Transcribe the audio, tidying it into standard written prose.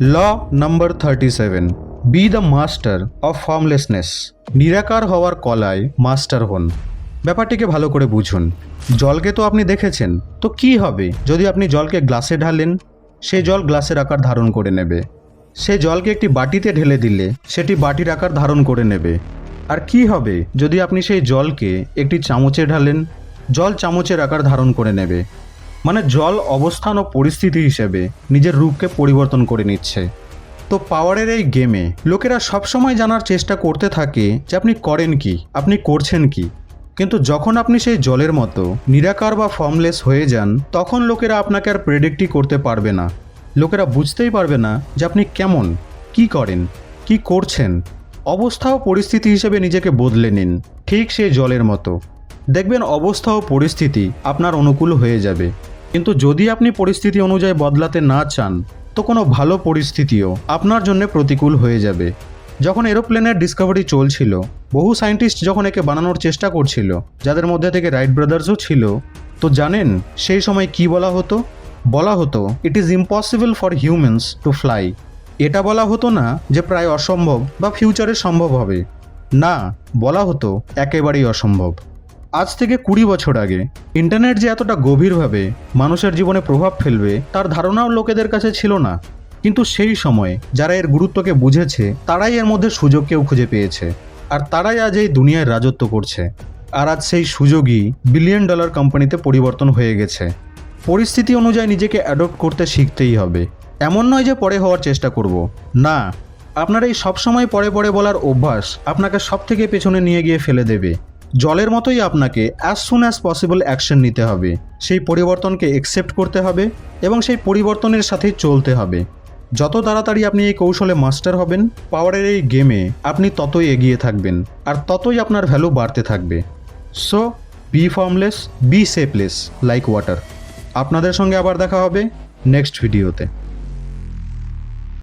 Law number 37, be the master of formlessness. নিরাকার হওয়ার কলায় মাস্টার হন। ব্যাপারটিকে ভালো করে বুঝুন। জলকে তো আপনি দেখেছেন, তো কি হবে যদি আপনি জলকে গ্লাসে ঢালেন? সেই জল গ্লাসের আকার ধারণ করে নেবে। সে জলকে একটি বাটিতে ঢেলে দিলে সেটি বাটির আকার ধারণ করে নেবে। আর কি হবে যদি আপনি সেই জলকে একটি চামচে ঢালেন? জল চামচের আকার ধারণ করে নেবে। মানে জল অবস্থান ও পরিস্থিতি হিসেবে নিজের রূপকে পরিবর্তন করে নিচ্ছে। তো পাওয়ারের এই গেমে লোকেরা সবসময় জানার চেষ্টা করতে থাকে যে আপনি করেন কি, আপনি করছেন কি। কিন্তু যখন আপনি সেই জলের মতো নিরাকার বা ফর্মলেস হয়ে যান, তখন লোকেরা আপনাকে আর প্রেডিক্টই করতে পারবে না। লোকেরা বুঝতেই পারবে না যে আপনি কেমন, কি করেন, কি করছেন। অবস্থা ও পরিস্থিতি হিসেবে নিজেকে বদলে নিন, ঠিক সেই জলের মতো। দেখবেন অবস্থা ও পরিস্থিতি আপনার অনুকূল হয়ে যাবে। কিন্তু যদি আপনি পরিস্থিতি অনুযায়ী বদলাতে না চান, তো কোনো ভালো পরিস্থিতিও আপনার জন্য প্রতিকূল হয়ে যাবে। যখন এরোপ্লেনের ডিসকভারি চলছিল, বহু সায়েন্টিস্ট যখন একে বানানোর চেষ্টা করছিল, যাদের মধ্যে থেকে রাইট ব্রাদার্সও ছিল, তো জানেন সেই সময় কি বলা হতো? বলা হতো it is impossible for humans to fly. এটা বলা হতো না যে প্রায় অসম্ভব বা ফিউচারে সম্ভব হবে। না, বলা হতো একেবারেই অসম্ভব। আজ থেকে 20 বছর আগে ইন্টারনেট যে এতটা গভীরভাবে মানুষের জীবনে প্রভাব ফেলবে তার ধারণাও লোকেদের কাছে ছিল না। কিন্তু সেই সময় যারা এর গুরুত্বকে বুঝেছে, তারাই এর মধ্যে সুযোগকেও খুঁজে পেয়েছে। আর তারাই আজ এই দুনিয়ায় রাজত্ব করছে। আর আজ সেই সুযোগই বিলিয়ন ডলার কোম্পানিতে পরিবর্তন হয়ে গেছে। পরিস্থিতি অনুযায়ী নিজেকে অ্যাডপ্ট করতে শিখতেই হবে। এমন নয় যে পরে হওয়ার চেষ্টা করব, না। আপনার এই সবসময় পরে পরে বলার অভ্যাস আপনাকে সব থেকে পেছনে নিয়ে গিয়ে ফেলে দেবে। জলের মতোই আপনাকে as soon as possible action নিতে হবে। সেই পরিবর্তনকে অ্যাকসেপ্ট করতে হবে এবং সেই পরিবর্তনের সাথেই চলতে হবে। যত তাড়াতাড়ি আপনি এই কৌশলে মাস্টার হবেন, পাওয়ারের এই গেমে আপনি ততই এগিয়ে থাকবেন, আর ততই আপনার ভ্যালু বাড়তে থাকবে। So be formless, be shapeless like water. আপনাদের সঙ্গে আবার দেখা হবে নেক্সট ভিডিওতে।